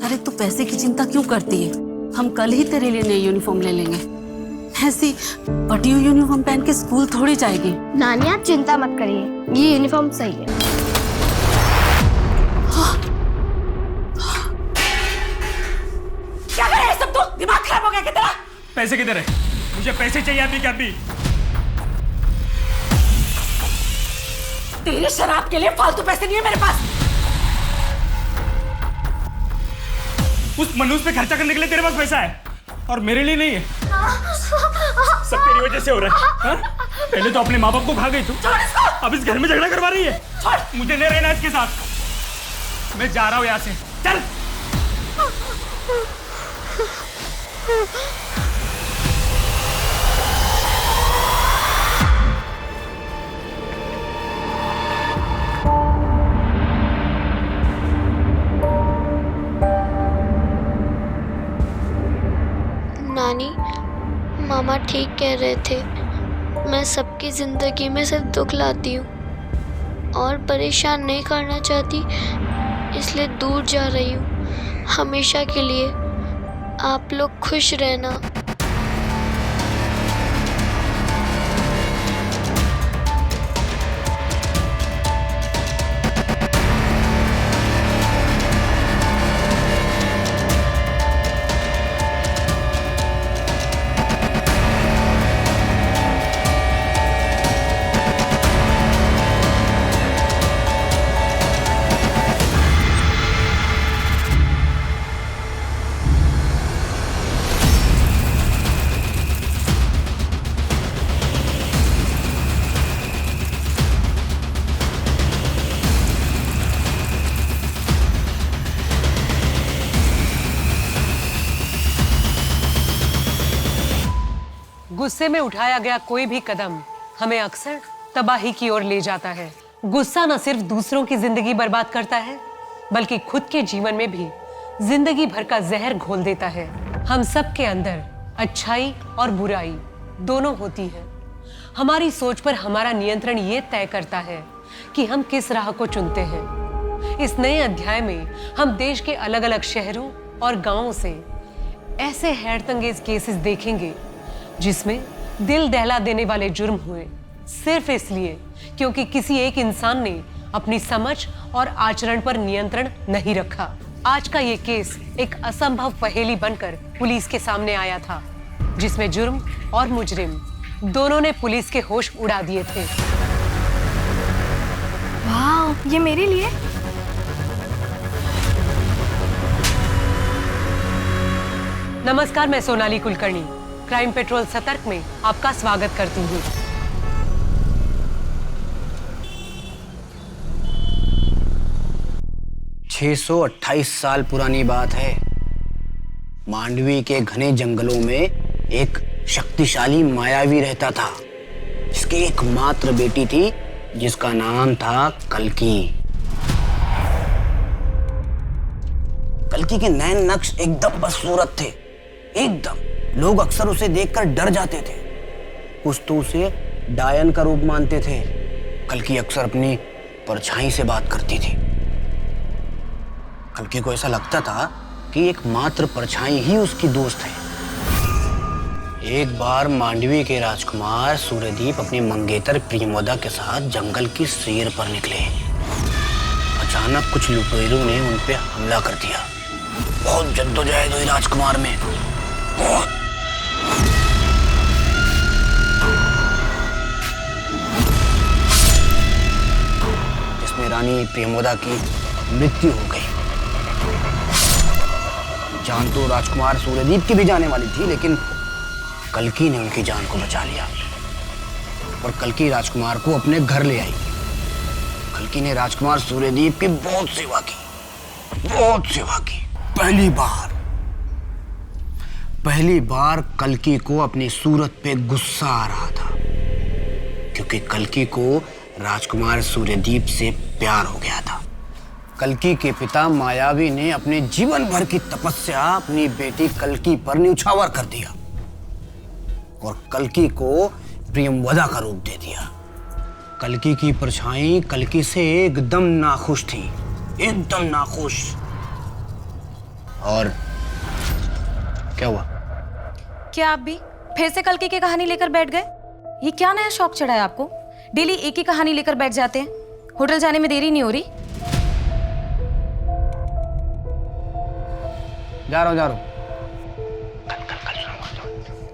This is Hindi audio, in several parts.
अरे तू पैसे की चिंता क्यों करती है? हम कल ही तेरे लिए नई यूनिफॉर्म ले लेंगे। ऐसी फटी हुई यूनिफॉर्म पहन के स्कूल थोड़ी जाएगी। नानी आप चिंता मत करिए, ये यूनिफॉर्म सही है। क्या कर रहा है सब? तो दिमाग खराब हो गया क्या तेरा? पैसे किधर है? मुझे पैसे चाहिए अभी क्या अभी। तेरे शराब के लिए फालतू पैसे नहीं है मेरे पास। उस मनुष्य पे खर्चा करने के लिए तेरे पास पैसा है और मेरे लिए नहीं है। सब तेरी वजह से हो रहा है। हाँ? पहले तो अपने माँ बाप को खा गई तू, अब इस घर में झगड़ा करवा रही है। मुझे नहीं रहना इसके साथ, मैं जा रहा हूँ यहाँ से। चल। नानी, मामा ठीक कह रहे थे। मैं सबकी जिंदगी में सिर्फ दुख लाती हूँ और परेशान नहीं करना चाहती, इसलिए दूर जा रही हूँ हमेशा के लिए। आप लोग खुश रहना। गुस्से में उठाया गया कोई भी कदम हमें अक्सर तबाही की ओर ले जाता है। गुस्सा न सिर्फ दूसरों की जिंदगी बर्बाद करता है, बल्कि खुद के जीवन में भी जिंदगी भर का जहर घोल देता है। हम सब के अंदर अच्छाई और बुराई दोनों होती है। हमारी सोच पर हमारा नियंत्रण ये तय करता है कि हम किस राह को चुनते हैं। इस नए अध्याय में हम देश के अलग अलग शहरों और गांवों से ऐसे हैरतअंगेज केसेस देखेंगे जिसमें दिल दहला देने वाले जुर्म हुए, सिर्फ इसलिए क्योंकि किसी एक इंसान ने अपनी समझ और आचरण पर नियंत्रण नहीं रखा। आज का ये केस एक असंभव पहेली बनकर पुलिस के सामने आया था, जिसमें जुर्म और मुजरिम दोनों ने पुलिस के होश उड़ा दिए थे। वाह, ये मेरे लिए। नमस्कार, मैं सोनाली कुलकर्णी क्राइम पेट्रोल सतर्क में आपका स्वागत करती हूँ। छह 628 साल पुरानी बात है। मांडवी के घने जंगलों में एक शक्तिशाली मायावी रहता था, जिसकी एकमात्र बेटी थी जिसका नाम था कल्की। कल्की के नैन नक्श एकदम बदसूरत थे, एकदम। लोग अक्सर उसे देखकर डर जाते थे, कुछ तो उसे डायन का रूप मानते थे। कल्की अक्सर अपनी परछाई से बात करती थी। कल्की को ऐसा लगता था कि एकमात्र परछाई ही उसकी दोस्त है। एक बार मांडवी के राजकुमार सूर्यदीप अपनी मंगेतर प्रियमोदा के साथ जंगल की सैर पर निकले। अचानक कुछ लुटेरों ने उन पे हमला कर दिया। बहुत जद्दोजहद हुई राजकुमार में, बहुत। जिसमें रानी प्रियमोदा की मृत्यु हो गई। जान तो राजकुमार सूर्यदीप की भी जाने वाली थी, लेकिन कल्की ने उनकी जान को बचा लिया और कल्की राजकुमार को अपने घर ले आई। कल्की ने राजकुमार सूर्यदीप की बहुत सेवा की, बहुत सेवा की। पहली बार कल्की को अपनी सूरत पे गुस्सा आ रहा था, क्योंकि कल्की को राजकुमार सूर्यदीप से प्यार हो गया था। कल्की के पिता मायावी ने अपने जीवन भर की तपस्या अपनी बेटी कल्की पर न्यौछावर कर दिया और कल्की को प्रियमवदा का रूप दे दिया। कल्की की परछाई कल्की से एकदम नाखुश थी, एकदम नाखुश। और क्या हुआ? क्या आप भी फिर से कल्कि की कहानी लेकर बैठ गए? ये क्या नया शौक चढ़ा है आपको? डेली एक ही कहानी लेकर बैठ जाते हैं। होटल जाने में देरी नहीं हो रही? जा रहा हूँ।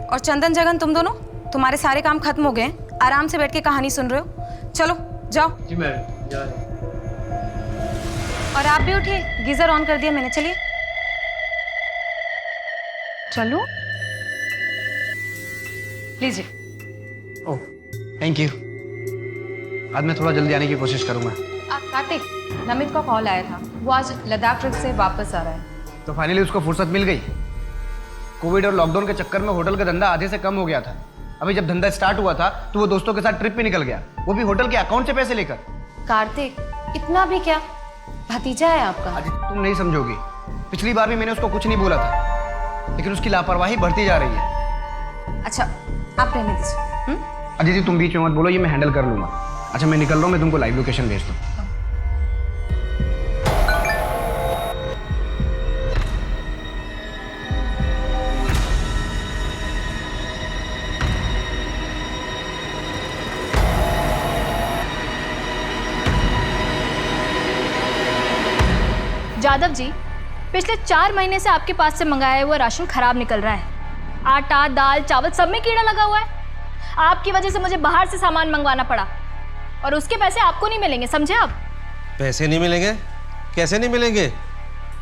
और चंदन जगन, तुम दोनों, तुम्हारे सारे काम खत्म हो गए हैं, आराम से बैठ के कहानी सुन रहे हो। चलो जाओ। जी मैम, जा रहे हैं। और आप भी उठिए, गीजर ऑन कर दिया मैंने। चलिए चलो, लीजिए। Oh thank you. आज मैं थोड़ा जल्दी आने की कोशिश करूंगा। कार्तिक, नमित का कॉल आया था, वो आज लद्दाख ट्रिप से वापस आ रहा है। तो फाइनली उसको फुर्सत मिल गई। कोविड और लॉकडाउन के चक्कर में होटल का धंधा आधे से कम हो गया था। अभी जब धंधा स्टार्ट हुआ था तो वो दोस्तों के साथ ट्रिप पे निकल गया, वो भी होटल के अकाउंट से पैसे लेकर। कार्तिक, इतना भी क्या? भतीजा है आपका। अदिति तुम नहीं समझोगी, पिछली बार भी मैंने उसको कुछ नहीं बोला था, लेकिन उसकी लापरवाही बढ़ती जा रही है। अच्छा, आप रहने दीजिए। अदिति तुम बीच में मत बोलो, ये मैं हैंडल कर लूंगा। अच्छा मैं निकल रहा हूँ, मैं तुमको लाइव लोकेशन भेज दूँ। जादव जी, पिछले 4 महीने से आपके पास से मंगाया हुआ राशन खराब निकल रहा है। आटा, दाल, चावल सब में कीड़ा लगा हुआ है। आपकी वजह से मुझे बाहर से सामान मंगवाना पड़ा और उसके पैसे आपको नहीं मिलेंगे, समझे आप? पैसे नहीं मिलेंगे? कैसे नहीं मिलेंगे?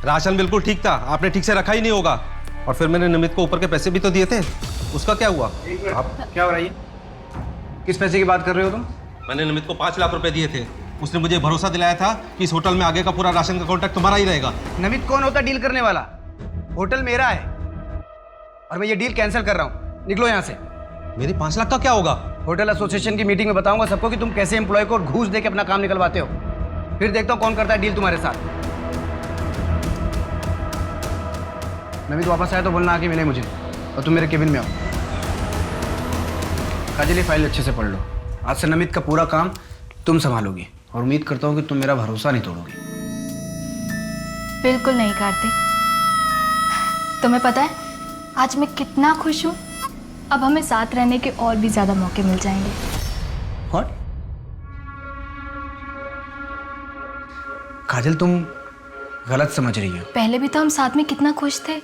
राशन बिल्कुल ठीक था, आपने ठीक से रखा ही नहीं होगा। और फिर मैंने नमित को ऊपर के पैसे भी तो दिए थे, उसका क्या हुआ? आप क्या हो रहा है? किस पैसे की बात कर रहे हो तुम? मैंने नमित को 5 लाख रुपए दिए थे। उसने मुझे भरोसा दिलाया था कि इस होटल में आगे का पूरा राशन का कॉन्ट्रैक्ट तुम्हारा ही रहेगा। नमित कौन होता डील करने वाला? होटल मेरा है और मैं ये डील कैंसिल कर रहा हूँ। निकलो यहाँ से। मेरी 5 लाख का क्या होगा? होटल एसोसिएशन की मीटिंग में बताऊंगा सबको कि तुम कैसे एम्प्लॉय को घूस दे के अपना काम निकलवाते हो। फिर देखता हूँ कौन करता है डील तुम्हारे साथ। नमित वापस आया तो बोलना आके मिले मुझे, और तुम मेरे केबिन में आओ। काजल ये फाइल अच्छे से पढ़ लो। आज से नमित का पूरा काम तुम संभालोगी, और उम्मीद करता हूँ कि तुम मेरा भरोसा नहीं तोड़ोगी। बिल्कुल नहीं कार्तिक। तुम्हें पता है आज मैं कितना खुश हूँ। अब हमें साथ रहने के और भी ज्यादा मौके मिल जाएंगे। What? काजल तुम गलत समझ रही हो। पहले भी तो हम साथ में कितना खुश थे।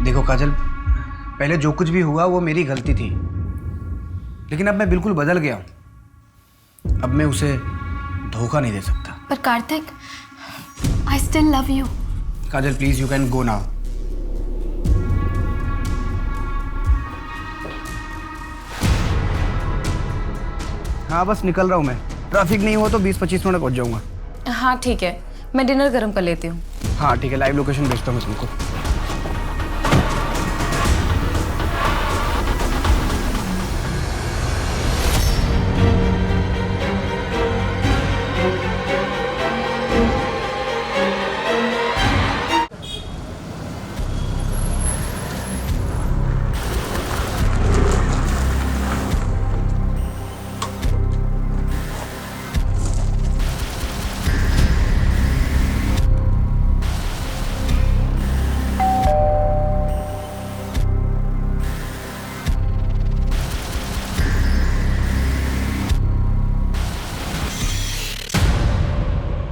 देखो काजल, पहले जो कुछ भी हुआ वो मेरी गलती थी, लेकिन अब मैं बिल्कुल बदल गया हूँ। अब मैं उसे धोखा नहीं दे सकता। पर Kartik, I still love you. Kajal please you can go now. हाँ बस निकल रहा हूँ मैं। ट्रैफिक नहीं हो तो 20-25 मिनट पहुँच जाऊँगा। हाँ ठीक है, मैं डिनर गर्म कर लेती हूँ। हाँ ठीक है, लाइव लोकेशन भेजता हूँ मैं तुमको।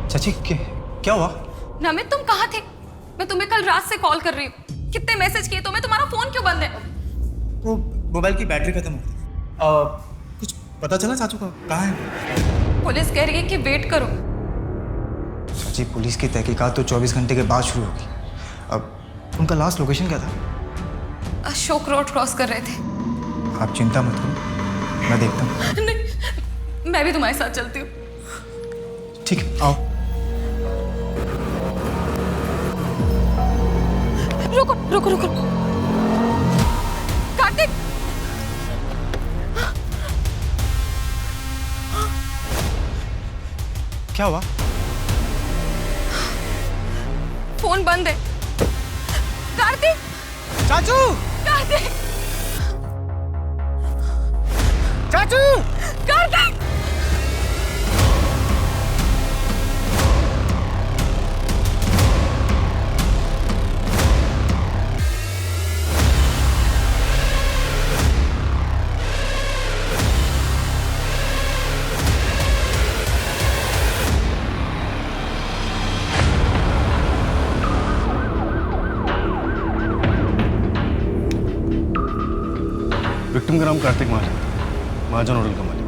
चाची क्या हुआ? नमित तुम कहाँ थे? मैं तुम्हें कल रात से कॉल कर रही हूँ। कितने मैसेज किए तुम्हें, तुम्हारा फोन क्यों बंद है? वो मोबाइल की बैटरी खत्म हो गई। कुछ पता चला चाचू का कहाँ है? पुलिस कह रही है कि वेट करो। चाची पुलिस की तहकीकात तो 24 घंटे के बाद शुरू होगी। अब उनका लास्ट लोकेशन क्या था? अशोक रोड क्रॉस कर रहे थे। आप चिंता मत करो, मैं देखता हूँ। नहीं, मैं भी तुम्हारे साथ चलती हूँ। ठीक है आओ। रुको रुको रुको, कार्तिक! क्या हुआ? फोन बंद है। कार्तिक! चाचू! कार्तिक! चाचू! कार्तिक! विक्टिम का नाम कार्तिक महाजन, महाजन होटल का मालिक।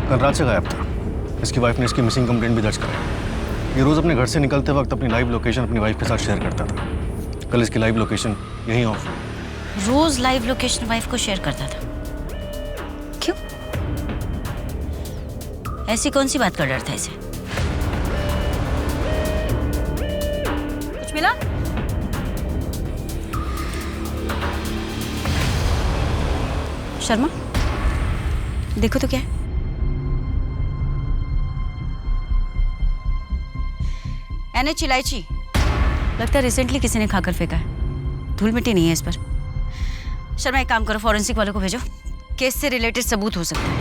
कल रात से गायब था। इसकी वाइफ ने इसकी मिसिंग कंप्लेंट भी दर्ज कराई। ये रोज अपने घर से निकलते वक्त अपनी लाइव लोकेशन अपनी वाइफ के साथ शेयर करता था। कल इसकी लाइव लोकेशन यहीं ऑफ। रोज लाइव लोकेशन वाइफ को शेयर करता था? क्यों? ऐसी कौन सी बात का डर था इसे? कुछ मिला? शर्मा, देखो तो क्या है। NH इलायची लगता है रिसेंटली किसी ने खाकर फेंका है। धूल मिट्टी नहीं है इस पर। शर्मा, एक काम करो, फॉरेंसिक वालों को भेजो। केस से रिलेटेड सबूत हो सकता है।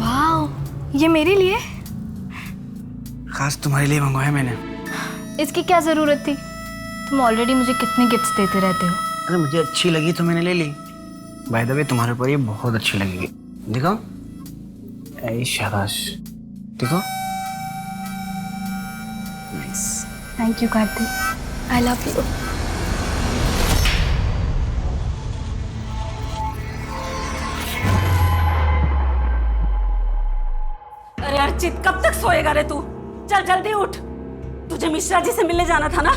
वाह, ये मेरे लिए? खास तुम्हारे लिए मंगवाया मैंने। इसकी क्या जरूरत थी? तुम ऑलरेडी मुझे कितने गिफ्ट्स देते रहते हो। अरे मुझे अच्छी लगी तो मैंने ले ली। बाय द वे तुम्हारे ऊपर ये बहुत अच्छी लगेगी। देखो, ऐ शाबाश, देखो। Nice, thank you Kartik, I love you. अरे अर्चित, कब तक सोएगा रे तू? चल जल्दी उठ। तुझे मिश्रा जी से मिलने जाना था ना?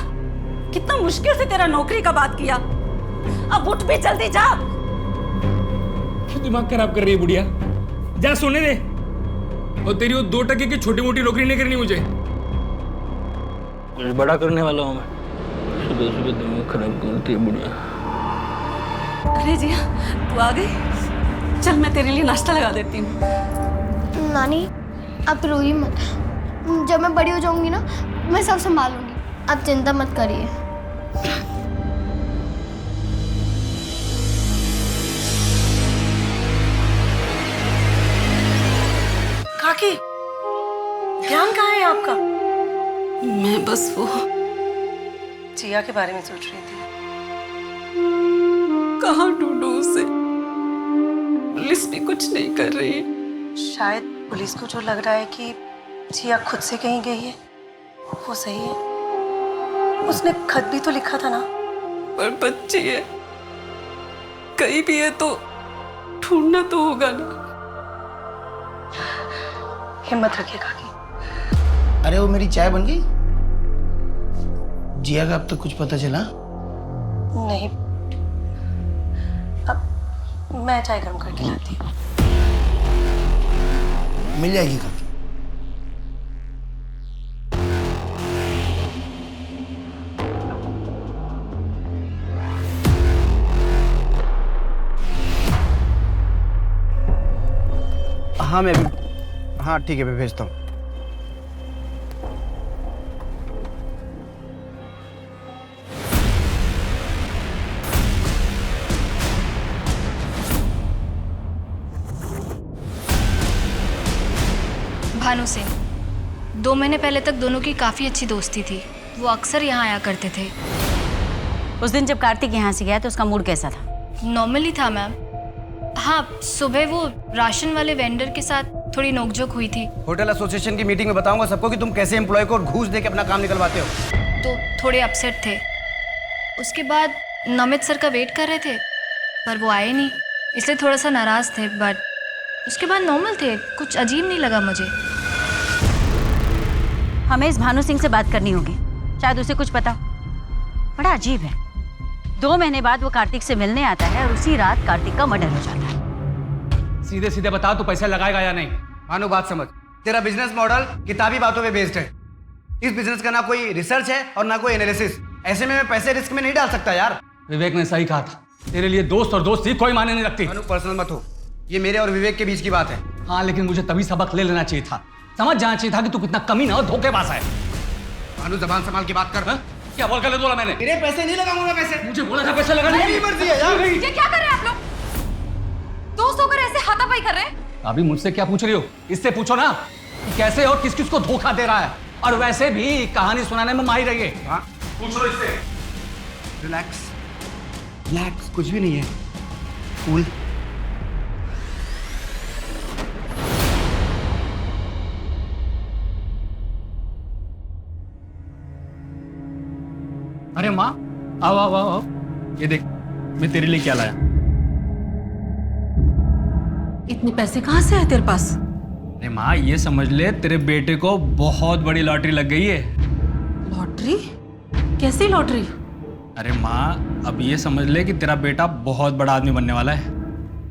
कितना मुश्किल से तेरा नौकरी का बात किया। अब उठ भी, जल्दी जा। क्यों दिमाग खराब कर रही है बुढ़िया? जा सोने दे। और तेरी वो 2 टके की छोटी मोटी नौकरी नहीं करनी मुझे। कुछ बड़ा करने वाला हूँ मैं। सुबह सुबह दिमाग खराब करती है बुढ़िया। अरे जिया, तू आ गई? चल मैं तेरे लिए नाश्ता लगा देती हूँ। नानी, आप रोइए मत। जब मैं बड़ी हो जाऊंगी ना, मैं सब संभालूंगी। आप चिंता मत करिए। काकी, ध्यान कहाँ है आपका? मैं बस वो जिया के बारे में सोच रही थी। कहाँ ढूंढूं उसे? पुलिस भी कुछ नहीं कर रही। शायद पुलिस को जो लग रहा है कि जिया खुद से कहीं गई है, वो सही है। उसने खत भी तो लिखा था ना। पर बच्ची है, कहीं भी है तो ढूंढना तो होगा ना। हिम्मत रखिए काकी। अरे वो मेरी चाय बन गई? जिया का अब तक कुछ पता चला? नहीं, अब मैं चाय गर्म करके लाती हूँ। मिल जाएगी काकी। हाँ मैं भी, हाँ ठीक है, मैं भेजता हूँ। भानु सिंह, 2 महीने पहले तक दोनों की काफ़ी अच्छी दोस्ती थी। वो अक्सर यहाँ आया करते थे। उस दिन जब कार्तिक यहाँ से गया तो उसका मूड कैसा था? नॉर्मली था मैम। हाँ, सुबह वो राशन वाले वेंडर के साथ थोड़ी नोकझोंक हुई थी। होटल एसोसिएशन की मीटिंग में बताऊंगा सबको कि तुम कैसे एम्प्लॉय को घूस दे के अपना काम निकलवाते हो। तो थोड़े अपसेट थे। उसके बाद नमित सर का वेट कर रहे थे, पर वो आए नहीं, इसलिए थोड़ा सा नाराज़ थे। बट उसके बाद नॉर्मल थे, कुछ अजीब नहीं लगा मुझे। हमें इस भानु सिंह से बात करनी होगी, शायद उसे कुछ पता। बड़ा अजीब है, 2 महीने बाद वो कार्तिक से मिलने आता है और उसी रात कार्तिक का मर्डर हो जाता है। सीधे सीधे बता, तू पैसे लगाएगा या नहीं? मानो बात समझ, तेरा बिजनेस मॉडल किताबी बातों पे बेस्ड है। इस बिजनेस का ना कोई रिसर्च है और ना कोई एनालिसिस। ऐसे में मैं पैसे रिस्क में नहीं डाल सकता यार। विवेक ने सही कहा था, तेरे लिए दोस्त और दोस्ती कोई मायने नहीं रखती। मानो पर्सनल मत हो, ये मेरे और विवेक के बीच की बात है। हाँ, लेकिन मुझे तभी सबक ले लेना चाहिए था, समझ जाना चाहिए था कि तू कितना कमीना और धोखेबाज है। मानो जबान संभाल के बात कर। हा? क्या बोल गलत बोला मैंने? तेरे पैसे नहीं लगाऊंगा पैसे। मुझे बोला था पैसे लगाने। मेरी मर्जी है यार। ये क्या कर रहे हैं आप लोग? दोस्त होकर ऐसे हाथापाई कर रहे हैं? अभी मुझसे क्या पूछ रही हो? इससे पूछो ना कि कैसे और किस किस को धोखा दे रहा है। और वैसे भी कहानी सुनाने में माहिर है ये। हाँ, पूछो इससे। रिलैक्स रिलैक्स, कुछ भी नहीं है, कूल। आओ आओ आओ आओ, ये देख मैं तेरे लिए क्या लाया। इतने पैसे कहाँ से आए तेरे पास? अरे माँ ये समझ ले तेरे बेटे को बहुत बड़ी लॉटरी लग गई है। लॉटरी? कैसी लॉटरी? अरे माँ अब ये समझ ले कि तेरा बेटा बहुत बड़ा आदमी बनने वाला है।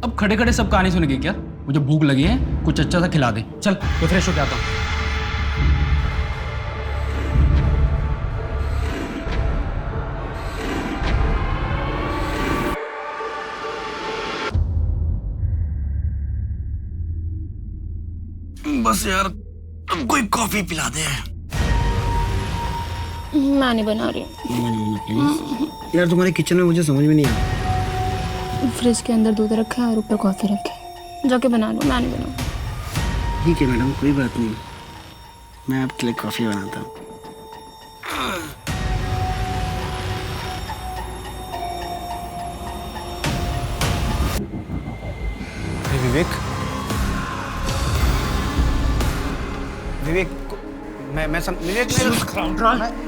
अब खड़े खड़े सब कहानी सुनेगी क्या? मुझे भूख लगी है, कुछ अच्छा सा खिला दे। चल मैं फ्रेश होके आता हूँ। बस यार अब कोई कॉफी पिला दे। मैं नहीं बना रही हूँ। यार तुम्हारे किचन में मुझे समझ में नहीं आ रहा। फ्रिज के अंदर दूध रखा है और ऊपर कॉफी रखी है, जाके बना लो, मैं नहीं बनाऊँ। ठीक है मैडम, कोई बात नहीं, मैं आपके लिए कॉफी बनाता हूँ। विवेक, विवेक विवेक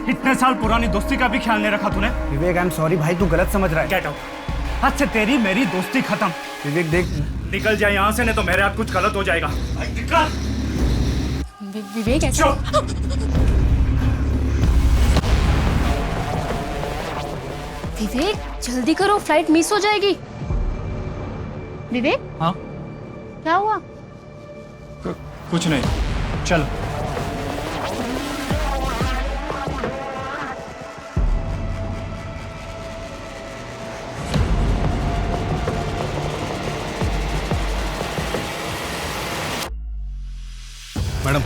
इतने साल पुरानी दोस्ती का भी ख्याल नहीं रखा तूने। विवेक आई एम सॉरी भाई, तू गलत समझ रहा है। Get out. आज से तेरी मेरी दोस्ती खत्म। विवेक देख, निकल जाए यहाँ से, नहीं तो मेरे हाथ कुछ गलत हो जाएगा। विवेक ऐसे विवेक जल्दी करो, फ्लाइट मिस हो जाएगी। विवेक हाँ क्या हुआ? कुछ नहीं, चल। मैडम,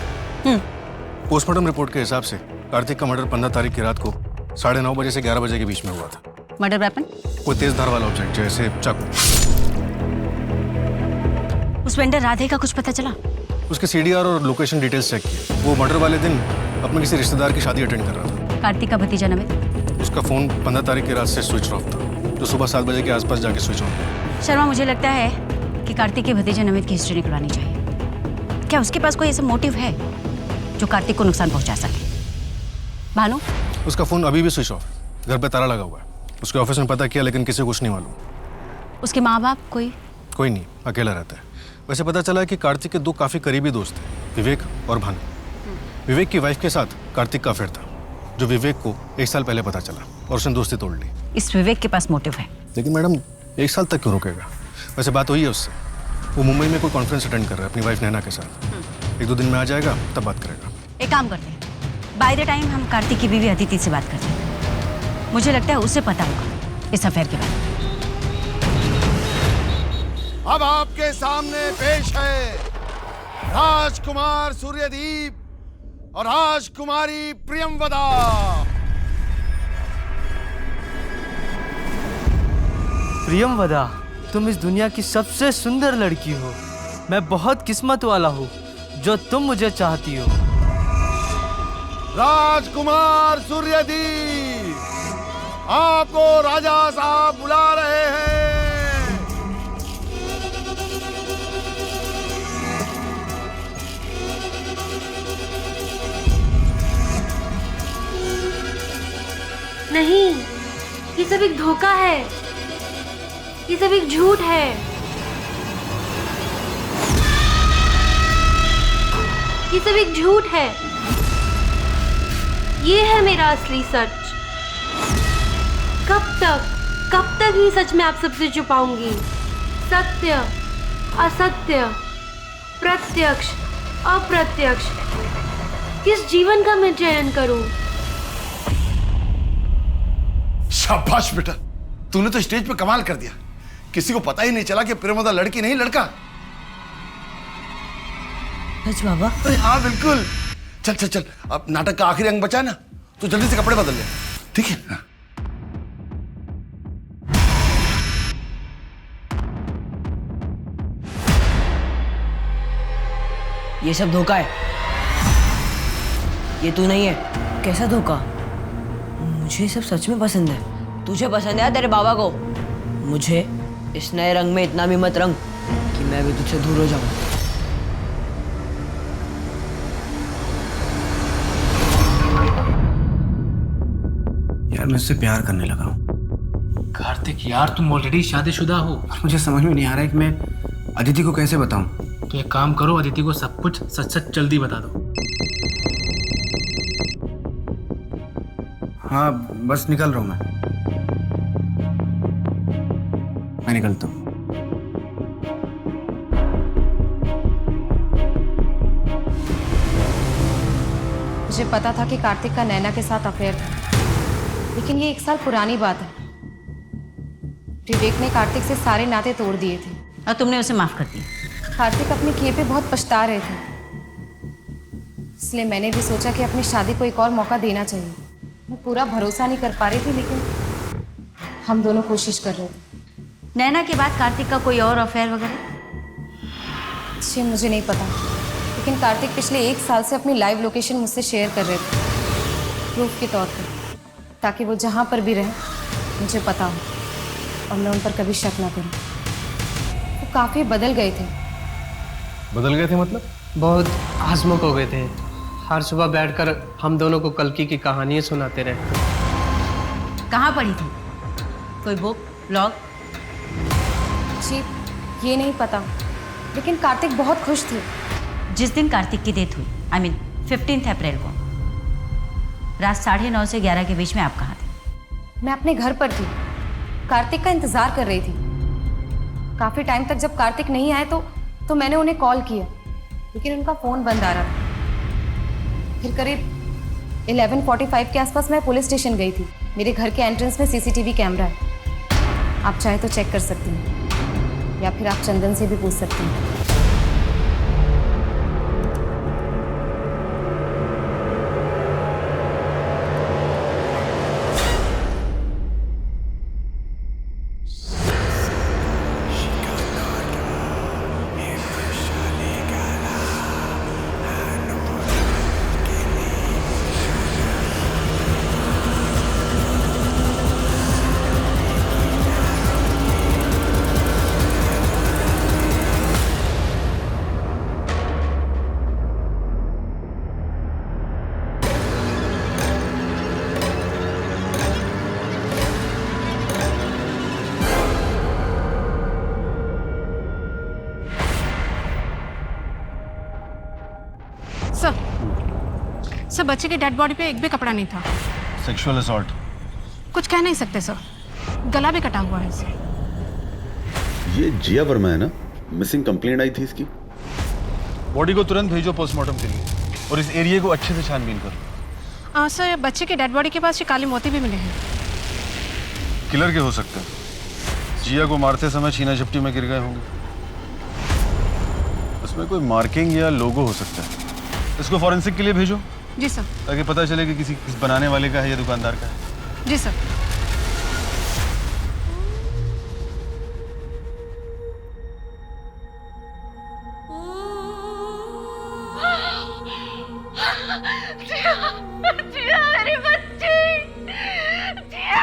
पोस्टमार्टम रिपोर्ट के हिसाब से कार्तिक का मर्डर 15 तारीख की रात को 9:30 बजे से 11 बजे के बीच में हुआ था। Murder weapon? कोई तेज धार वाला ऑब्जेक्ट जैसे चाकू। उस वेंडर राधे का कुछ पता चला? उसके सीडीआर और लोकेशन डिटेल्स चेक किए। वो मर्डर वाले दिन अपने किसी रिश्तेदार की शादी अटेंड कर रहा था। कार्तिक का भतीजा नमित? उसका फोन 15 तारीख की रात से स्विच ऑफ था, जो सुबह 7 बजे के आसपास जाके स्विच ऑन हुआ। शर्मा, मुझे लगता है कि कार्तिक के भतीजे नमित की हिस्ट्री निकलवानी चाहिए। क्या उसके पास कोई ऐसा मोटिव है जो कार्तिक को नुकसान पहुंचा सके? भानु? उसका फोन अभी भी स्विच ऑफ, घर पे ताला लगा हुआ है। उसके ऑफिस में पता किया लेकिन किसी को कुछ नहीं मालूम। उसके माँ बाप? कोई नहीं, अकेला रहता है। वैसे पता चला कि कार्तिक के 2 काफी करीबी दोस्त थे, विवेक और भानु। विवेक की वाइफ के साथ कार्तिक का अफेयर था, जो विवेक को 1 साल पहले पता चला और उसने दोस्ती तोड़ ली। इस विवेक के पास मोटिव है। लेकिन मैडम 1 साल तक क्यों रुकेगा? वैसे बात हुई है उससे, वो मुंबई में कोई कॉन्फ्रेंस अटेंड कर रहा है अपनी वाइफ नैना के साथ। 1-2 दिन में आ जाएगा, तब बात करेगा। एक काम करते हैं, बाय द टाइम हम कार्तिक की बीवी अदिति से बात करते हैं। मुझे लगता है उसे पता होगा इस अफेयर के बारे में। अब आपके सामने पेश है राजकुमार सूर्यदीप और राजकुमारी प्रियंवदा। प्रियंवदा, तुम इस दुनिया की सबसे सुंदर लड़की हो। मैं बहुत किस्मत वाला हूँ जो तुम मुझे चाहती हो। राजकुमार सूर्यदीप, आपको राजा साहब बुला रहे हैं। नहीं, ये सब एक धोखा है, ये सब एक झूठ है। ये सब एक झूठ है। ये है मेरा असली सच। कब तक ये सच मैं आप सबसे छुपाऊंगी? सत्य, असत्य, प्रत्यक्ष, अप्रत्यक्ष, किस जीवन का मैं चयन करूं? शाबाश बेटा, तूने तो स्टेज पे कमाल कर दिया। किसी को पता ही नहीं चला कि प्रियंवदा लड़की नहीं लड़का। सच बाबा? हाँ बिल्कुल। चल चल चल, अब नाटक का आखिरी अंग बचा है ना, तो जल्दी से कपड़े बदल ले, ठीक है? हाँ। ये सब धोखा है, ये तू नहीं है। कैसा धोखा? मुझे सब सच में पसंद है। तुझे पसंद है तेरे बाबा को? मुझे इस नए रंग में इतना भी मत रंग कि मैं भी तुझसे दूर हो जाऊं। यार मैं उससे प्यार करने लगा हूं। कार्तिक यार, तुम ऑलरेडी शादीशुदा हो। मुझे समझ में नहीं आ रहा है कि मैं अदिति को कैसे बताऊं। तो एक काम करो, अदिति को सब कुछ सच सच जल्दी बता दो। हाँ बस निकल रहा हूँ मैं निकलता हूँ। मुझे पता था कि कार्तिक का नैना के साथ अफेयर था, लेकिन ये 1 साल पुरानी बात है। विवेक ने कार्तिक से सारे नाते तोड़ दिए थे और तुमने उसे माफ कर दिया। कार्तिक अपने किए पे बहुत पछता रहे थे, इसलिए मैंने भी सोचा कि अपनी शादी को एक और मौका देना चाहिए। मैं पूरा भरोसा नहीं कर पा रही थी, लेकिन हम दोनों कोशिश कर रहे थे। नैना के बाद कार्तिक का कोई और अफेयर वगैरह? जी मुझे नहीं पता, लेकिन कार्तिक पिछले 1 साल से अपनी लाइव लोकेशन मुझसे शेयर कर रहे थे, प्रूफ के तौर पर, ताकि वो जहाँ पर भी रहे मुझे पता हो और मैं उन पर कभी शक ना करूँ। वो काफ़ी बदल गए थे। बदल गए थे मतलब? बहुत हंसमुख हो गए थे। हर सुबह बैठकर हम दोनों को कल्कि की कहानियाँ सुनाते रहे। कहाँ पढ़ी थी? कोई बुक, ब्लॉग? जी ये नहीं पता, लेकिन कार्तिक बहुत खुश थे। जिस दिन कार्तिक की डेथ हुई, I mean 15 अप्रैल को, रात 9:30 से 11 के बीच में आप कहाँ थे? मैं अपने घर पर थी, कार्तिक का इंतज़ार कर रही थी। काफ़ी टाइम तक जब कार्तिक नहीं आए तो मैंने उन्हें कॉल किया, लेकिन उनका फ़ोन बंद आ रहा था। फिर करीब 11:45 के आसपास मैं पुलिस स्टेशन गई थी। मेरे घर के एंट्रेंस में CCTV कैमरा है, आप चाहे तो चेक कर सकती हैं, या फिर आप चंदन से भी पूछ सकती हैं। सर, बच्चे की डेड बॉडी पे एक भी कपड़ा नहीं था। Sexual assault? कुछ कह नहीं सकते सर, गला भी कटा हुआ है इसे। ये जिया वर्मा है ना? मिसिंग कंप्लेंट आई थी इसकी। बॉडी को तुरंत भेजो पोस्टमार्टम के लिए और इस एरिया को अच्छे से छानबीन करो। सर, बच्चे की डेड बॉडी के पास ये काली मोती भी मिले हैं। किलर के हो सकते हैं, जिया को मारते समय छीना झपटी में गिर गए होंगे। उसमें कोई मार्किंग या लोगो हो सकता है। इसको फॉरेंसिक के लिए भेजो। जी सर। ताकि पता चले कि किसी बनाने वाले का है या दुकानदार का है। जी सर। जिया मेरी बच्ची, जिया,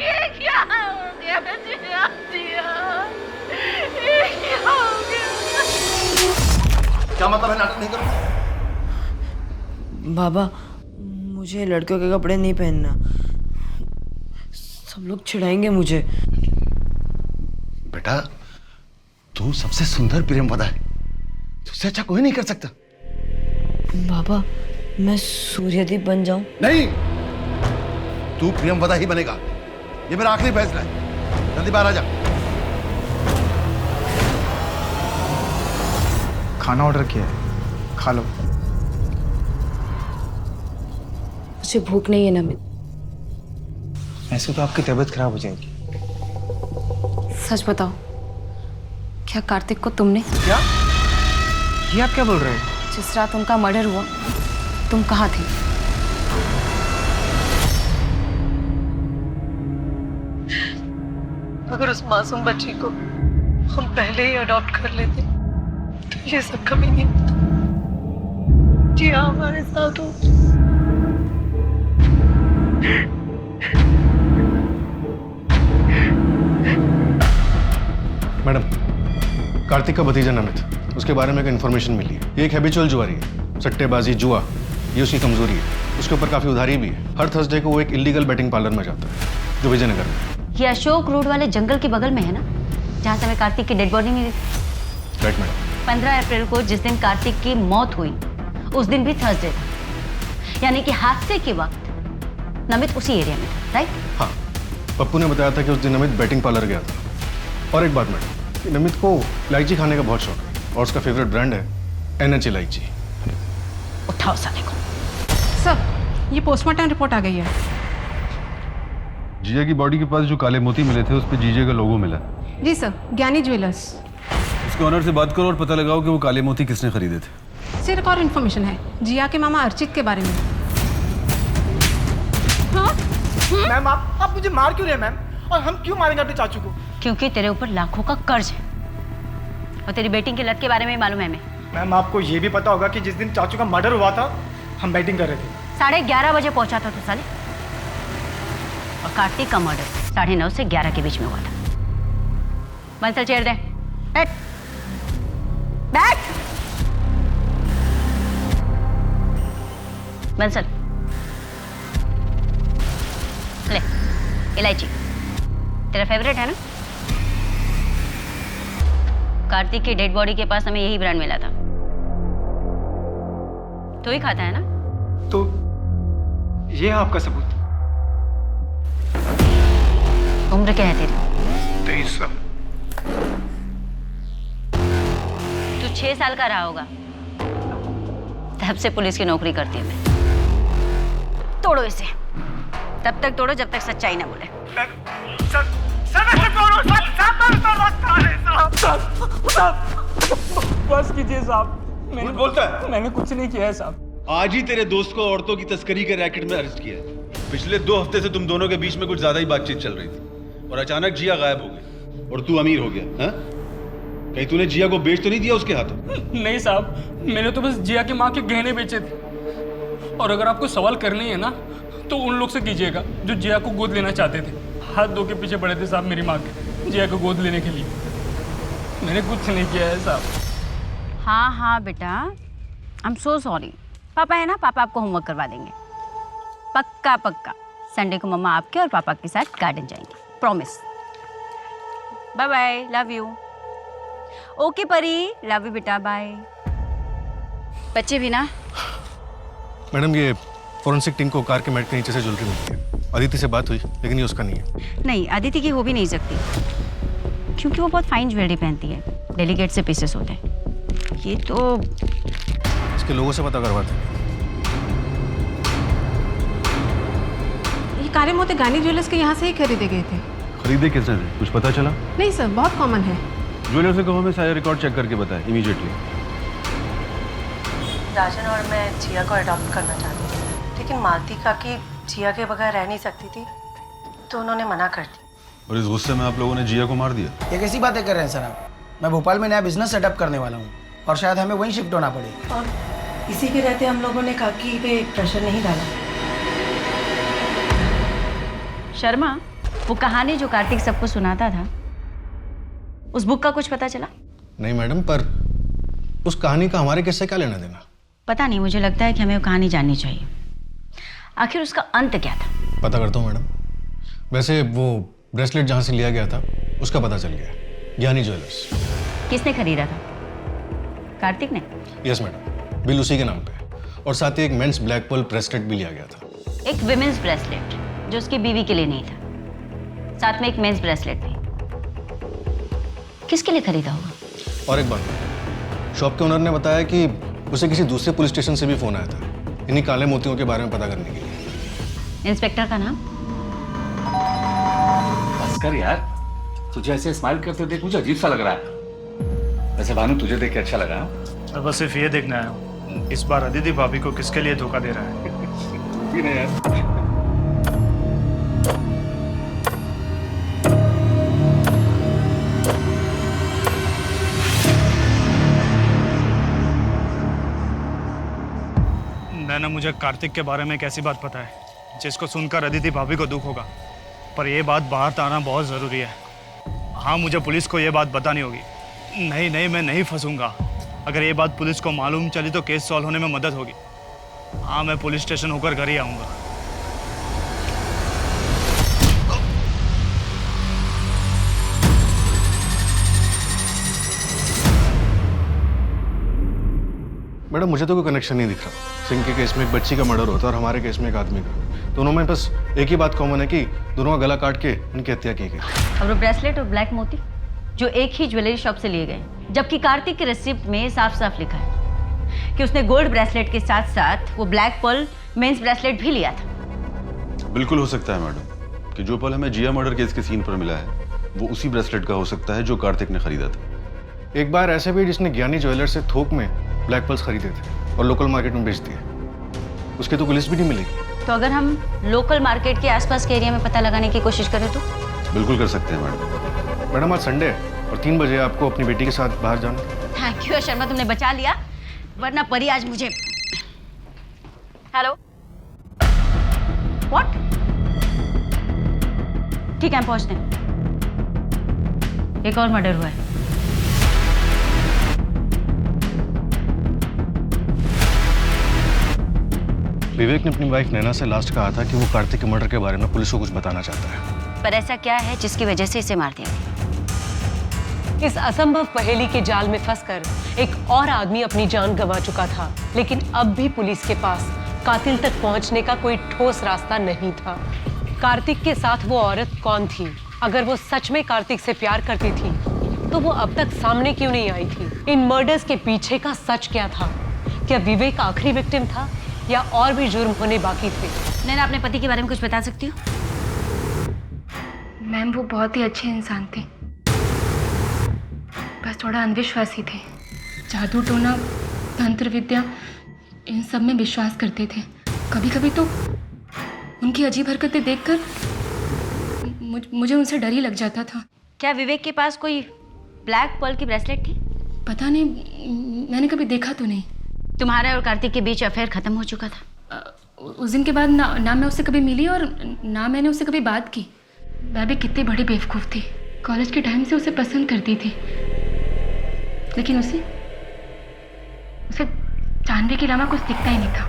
ये क्या हो गया जिया, जिया, ये क्या हो गया? क्या मतलब है नाटक नहीं करो? बाबा मुझे लड़कियों के कपड़े नहीं पहनना, सब लोग चिढ़ाएंगे मुझे। बेटा तू सबसे सुंदर प्रेमवदा है, तुझसे अच्छा कोई नहीं कर सकता। बाबा मैं सूर्यदीप बन जाऊं? नहीं, तू प्रेमवदा ही बनेगा, ये मेरा आखिरी फैसला है। जल्दी बाहर आ जा। खाना ऑर्डर किया है, खा लो। मुझे भूख नहीं है नमित। ऐसे तो आपकी तबीयत खराब हो जाएगी। सच बताओ, क्या कार्तिक को तुमने? क्या? ये आप क्या बोल रहे हैं? जिस रात उनका मर्डर हुआ तुम कहाँ थे? अगर उस मासूम बच्ची को हम पहले ही अडॉप्ट कर लेते तो ये सब कभी नहीं होता। जी हाँ, हमारे साथ हो। मैडम, कार्तिक का भतीजा नमित, उसके बारे में एक इन्फॉर्मेशन मिली है। ये एक हैबिचुअल जुआरी है, सट्टेबाजी, जुआ, ये उसकी कमजोरी है। उसके ऊपर काफी उधारी भी है। हर थर्सडे को वो एक इलीगल बेटिंग पार्लर में जाता है जो विजयनगर में। ये अशोक रोड वाले जंगल के बगल में है ना, जहाँ से हमें कार्तिक की डेड बॉडी मिली थी? Right madam. 15 अप्रैल को जिस दिन कार्तिक की मौत हुई उस दिन भी थर्सडे था, यानी कि हादसे के वक्त नमित उसी एरिया में था, राइट? हाँ, पप्पू ने बताया था कि उस दिन नमित बैटिंग पार्लर गया था। और एक बात मैडम, कि नमित को इलायची खाने का बहुत शौक है और उसका फेवरेट ब्रांड है NH इलायची। उठाओ साले को। सर, ये पोस्टमार्टम रिपोर्ट आ गई है। जिया की बॉडी के पास जो काले मोती मिले थे उस पर जीजे का लोगो मिला। जी सर, ज्ञानी ज्वेलर्स। उसके ऑनर से बात करो और पता लगाओ कि वो काले मोती किसने खरीदे थे। सिर्फ एक और इन्फॉर्मेशन है जिया के मामा अर्चित के बारे में। हाँ? मैम आप मुझे मार क्यों रहे हैं मैम? और हम क्यों मारेंगे अपने चाचू को? क्योंकि तेरे ऊपर लाखों का कर्ज है और तेरी बेटिंग की लत के बारे में मालूम है हमें। मैम आपको ये भी पता होगा कि जिस दिन चाचू का मर्डर हुआ था हम बैटिंग कर रहे थे। 11:30 बजे पहुंचा था तू साले, और कार्तिक का मर्डर 9:30 से 11 के बीच में हुआ था। बंसल चेयर दे, बैठ बैठ। बंसल ले इलायची, तेरा फेवरेट है ना? कार्तिक की डेड बॉडी के पास हमें यही ब्रांड मिला था। तो ही खाता है ना? तो ये है आपका सबूत? उम्र क्या है तेरी? 23 साल। तू 6 साल का रहा होगा तब से पुलिस की नौकरी करती है मैं। तोड़ो इसे, तब तक तोड़ो जब तक सच्चाई ना बोले। बस कीजिए साहब, मैंने बोलता है मैंने कुछ नहीं किया है साहब। आज ही तेरे दोस्त को औरतों की तस्करी के रैकेट में अरेस्ट किया है। पिछले 2 हफ्ते से तुम दोनों के बीच में कुछ ज्यादा ही बातचीत चल रही थी और अचानक जिया गायब हो गई और तू अमीर हो गया। हाँ? कहीं तूने जिया को बेच तो नहीं दिया उसके हाथों? नहीं साहब, मैंने तो बस जिया की माँ के गहने बेचे थे। और अगर आपको सवाल करनी है ना तो उन लोग से कीजिएगा जो जिया को गोद लेना चाहते थे। हाथ धो के पीछे पड़े थे साहब मेरी माँ के, जिया को गोद लेने के लिए। मैंने कुछ नहीं किया है साहब। हाँ बेटा, आई एम सो सॉरी। पापा है ना, पापा आपको होमवर्क करवा देंगे। पक्का संडे को मम्मा आपके और पापा के साथ गार्डन जाएंगे, promise. Bye bye, love you. Okay Pari, love you बेटा, बाय। बच्चे भी ना। मैडम ये फॉरेंसिक टीम को कार के मैट के नीचे से ज्वेलरी मिली है। अदिति से बात हुई लेकिन ये उसका नहीं है। नहीं, अदिति की हो भी नहीं सकती क्योंकि वो बहुत फाइन ज्वेलरी पहनती है, डेलीकेट से पीसेस होते हैं। ये तो इसके लोगों से पता करवाते हैं। ये काले मोती ज्ञानी ज्वेलर्स के यहाँ से ही खरीदे गए थे। खरीदे किसने थे, कुछ पता चला? नहीं सर, बहुत कॉमन है। ज्वेलर से कहो हमें सारे रिकॉर्ड चेक करके बताएं इमीडिएटली। राजन और मैं जिया को अडॉप्ट करना चाहती थी, लेकिन मालती काकी जिया के बगैर रह नहीं सकती थी, तो उन्होंने मना कर दी। और इस गुस्से में आप लोगों ने जिया को मार दिया? ये कैसी बातें कर रहे हैं सर आप? मैं भोपाल में नया बिजनेस सेटअप करने वाला हूँ और शायद हमें वहीं शिफ्ट होना पड़े। और इसी के रहते हम लोगों ने काकी पे प्रेशर नहीं डाला। शर्मा, वो कहानी जो कार्तिक सबको सुनाता था, उस बुक का कुछ पता चला? नहीं मैडम, पर उस कहानी का हमारे किससे क्या लेना देना? पता नहीं, मुझे लगता है कि हमें वो कहानी जाननी चाहिए। आखिर उसका अंत क्या था? पता करता हूँ मैडम। वैसे वो ब्रेसलेट जहाँ से लिया गया था उसका पता चल गया, ज्ञानी ज्वेलर्स। किसने खरीदा था? कार्तिक ने? यस मैडम, बिल उसी के नाम पे है और साथ ही एक मेंस ब्लैक पर्ल ब्रेसलेट भी लिया गया था। एक विमेंस ब्रेसलेट जो उसकी बीवी के लिए नहीं था, साथ में एक मेंस ब्रेसलेट भी। किसके लिए खरीदा होगा? और एक बात, शॉप के ओनर ने बताया कि उसे किसी दूसरे पुलिस स्टेशन से भी फोन आया था इन्हीं काले मोतियों के बारे में पता करने के लिए। इंस्पेक्टर का नाम? बस कर यार, तुझे ऐसे स्माइल करते देख मुझे अजीब सा लग रहा है। वैसे भानु तुझे देख के अच्छा लगा? मैं बस सिर्फ ये देखना है इस बार अदिति भाभी को किसके लिए धोखा दे रहा है। भी नहीं यार। नैना, मुझे कार्तिक के बारे में एक ऐसी बात पता है जिसको सुनकर अदिति भाभी को दुख होगा, पर यह बात बाहर ताना बहुत ज़रूरी है। हाँ, मुझे पुलिस को यह बात बतानी होगी। नहीं, मैं नहीं फंसूंगा। अगर ये बात पुलिस को मालूम चली तो केस सॉल्व होने में मदद होगी। हाँ, मैं पुलिस स्टेशन होकर घर ही आऊँगा। मैडम मुझे तो कोई कनेक्शन नहीं दिख रहा। सिंह के केस में एक बच्ची का मर्डर होता है और हमारे केस में एक आदमी का। दोनों में बस एक ही बात कॉमन है कि दोनों का गला काट के उनकी हत्या की गई। और वो ब्रेसलेट और ब्लैक मोती जो एक ही ज्वेलरी शॉप से लिए गए, जबकि कार्तिक की रिसिप्ट में साफ साफ लिखा है कि उसने गोल्ड ब्रेसलेट के साथ साथ वो ब्लैक पर्ल मेंस ब्रेसलेट भी लिया था। बिल्कुल हो सकता है मैडम कि जो पल हमें जिया मर्डर केस के सीन पर मिला है वो उसी ब्रेसलेट का हो सकता है जो कार्तिक ने खरीदा था। एक बार ऐसे भी जिसने ज्ञानी ज्वेलर से थोक में ब्लैक पर्ल्स खरीदे थे और लोकल मार्केट में बेच दिए, उसकी तो पुलिस भी नहीं मिलेगी। तो अगर हम लोकल मार्केट के आसपास के एरिया में पता लगाने की कोशिश करें तो? बिल्कुल कर सकते हैं मैडम। मैडम आज संडे है और 3 बजे आपको अपनी बेटी के साथ बाहर जाना। थैंक यू शर्मा, तुमने बचा लिया, वरना परी आज मुझे। Hello, what? ठीक है, हम पहुंचते हैं। एक और मर्डर हुआ है। विवेक ने अपनी वाइफ नैना से लास्ट कहा था कि वो कार्तिक के मर्डर के बारे में पुलिस को कुछ बताना चाहता है। पर ऐसा क्या है जिसकी वजह से इसे मार दिया गया? इस असंभव पहेली के जाल में फंसकर एक और आदमी अपनी जान गंवा चुका था, लेकिन अब भी पुलिस के पास कातिल तक पहुंचने का कोई ठोस रास्ता नहीं था। कार्तिक के साथ वो औरत कौन थी? अगर वो सच में कार्तिक से प्यार करती थी तो वो अब तक सामने क्यों नहीं आई थी? इन मर्डर्स के पीछे का सच क्या था? क्या विवेक आखिरी विक्टिम था या और भी जुर्म होने बाकी थे? नैना, अपने पति के बारे में कुछ बता सकती हो? मैम, वो बहुत ही अच्छे इंसान थे, बस थोड़ा अंधविश्वासी थे। जादू टोना, तंत्र विद्या, इन सब में विश्वास करते थे। कभी कभी तो उनकी अजीब हरकतें देखकर मुझे उनसे डर ही लग जाता था। क्या विवेक के पास कोई ब्लैक पर्ल की ब्रेसलेट थी? पता नहीं, मैंने कभी देखा तो नहीं। तुम्हारे और कार्तिक के बीच अफेयर खत्म हो चुका था? उस दिन के बाद ना मैं उससे कभी मिली और ना मैंने उससे कभी बात की। मैं भी कितनी बड़ी बेवकूफ़ थी। कॉलेज के टाइम से उसे पसंद करती थी, लेकिन उसे जानवी के अलावा कुछ दिखता ही नहीं था।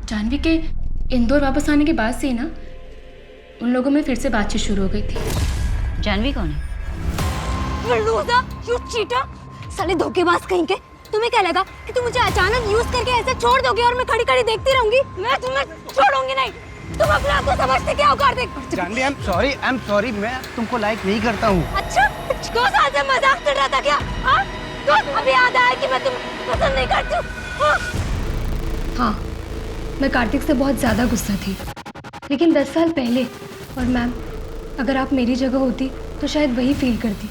जानवी के इंदौर वापस आने के बाद से ना उन लोगों में फिर से बातचीत शुरू हो गई थी। जानवी कौन है? यू चीटर, साले धोखेबाज कहीं के। तुम्हें क्या लगा कि तुम मुझे अचानक यूज करके ऐसे छोड़ दोगे और मैं खड़ी खड़ी देखती रहूंगी? मैं तुम्हें छोड़ूंगी नहीं। तुम अपने आप को समझते क्या हो Kartik? Janvi, I am sorry, मैं तुमको लाइक नहीं करता हूँ। अच्छा, 2 साल से मजाक कर रहा था क्या? हाँ, तो अभी याद आया कि मैं तुम्हें पसंद नहीं करती हूँ। हाँ, मैं कार्तिक से बहुत ज़्यादा गुस्सा थी, लेकिन 10 साल पहले। और मैम, अगर आप मेरी जगह होती तो शायद वही फील करती।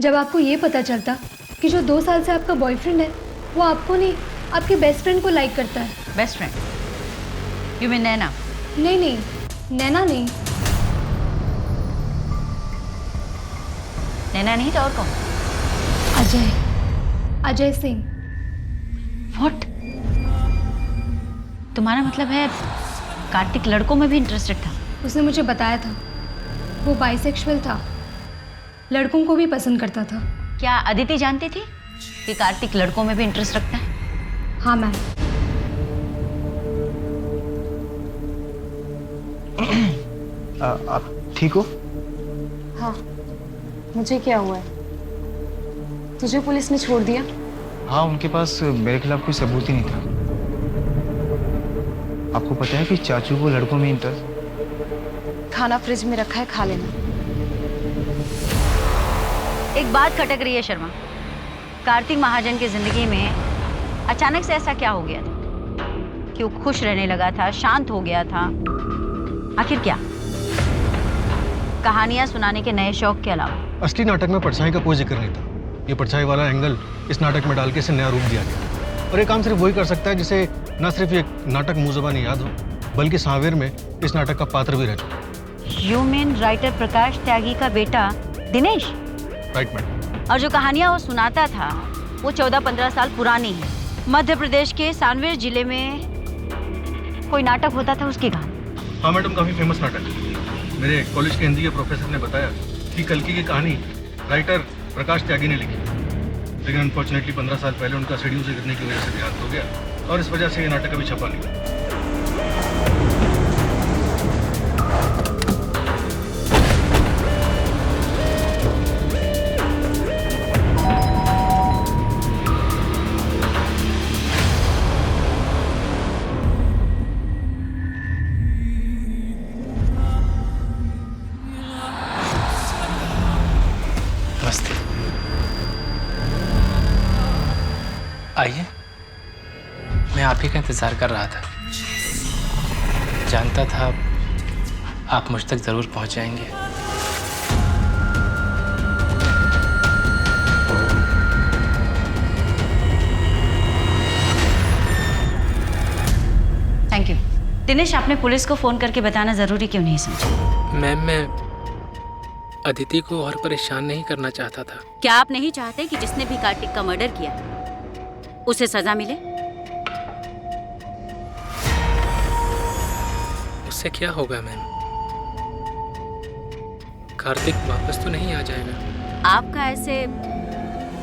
जब आपको ये पता चलता कि जो 2 साल से आपका बॉयफ्रेंड है वो आपको नहीं, आपके बेस्ट फ्रेंड को लाइक करता है। Best friend? यू मीन नैना? नहीं, नैना नहीं। नैना नहीं तो और कौन? अजय सिंह। व्हाट? तुम्हारा मतलब है कार्तिक लड़कों में भी इंटरेस्टेड था? उसने मुझे बताया था वो बाइसेक्सुअल था, लड़कों को भी पसंद करता था। क्या अदिति जानती थी कि कार्तिक लड़कों में भी इंटरेस्ट रखता है? हाँ मैम। आप ठीक हो? हाँ, मुझे क्या हुआ है? तुझे पुलिस ने छोड़ दिया? हाँ, उनके पास मेरे खिलाफ कोई सबूत ही नहीं था। आपको पता है कि चाचू को लड़कों में इंटरेस्ट? खाना फ्रिज में रखा है, खा लेना। एक बात खटक रही है शर्मा, कार्तिक महाजन की जिंदगी में अचानक से ऐसा क्या हो गया था कि वो खुश रहने लगा था, शांत हो गया था? आखिर क्या? कहानियां सुनाने के नए शौक के अलावा? असली नाटक में परछाई का कोई जिक्र नहीं था। ये परछाई वाला एंगल इस नाटक में डाल के इसे नया रूप दिया गया। और ये काम सिर्फ वही कर सकता है जिसे न सिर्फ ये नाटक मुंह ज़बानी याद हो, बल्कि सांवेर में इस नाटक का पात्र भी रह चुका। यू मीन राइटर प्रकाश त्यागी का बेटा दिनेश? Right madam. और जो कहानियां वो सुनाता था वो 14-15 साल पुरानी है। मध्य प्रदेश के सांवेर जिले में कोई नाटक होता था, उसकी कहानी। हाँ मैडम, काफ़ी फेमस नाटक है। मेरे कॉलेज के हिंदी के प्रोफेसर ने बताया कि कल्कि की कहानी राइटर प्रकाश त्यागी ने लिखी, लेकिन अनफॉर्चुनेटली 15 साल पहले उनका सीढ़ियों से गिरने की वजह से देहांत हो गया और इस वजह से ये नाटक अभी छपा नहीं। आइए, मैं आप ही का इंतज़ार कर रहा था। जानता था आप मुझ तक ज़रूर पहुंच जाएंगे। Thank you. दिनेश, आपने पुलिस को फ़ोन करके बताना ज़रूरी क्यों नहीं समझा? मैम, मैं अदिति को और परेशान नहीं करना चाहता था। क्या आप नहीं चाहते कि जिसने भी कार्तिक का मर्डर किया उसे सजा मिले? उससे क्या होगा मैम? कार्तिक वापस तो नहीं आ जाएगा? आपका ऐसे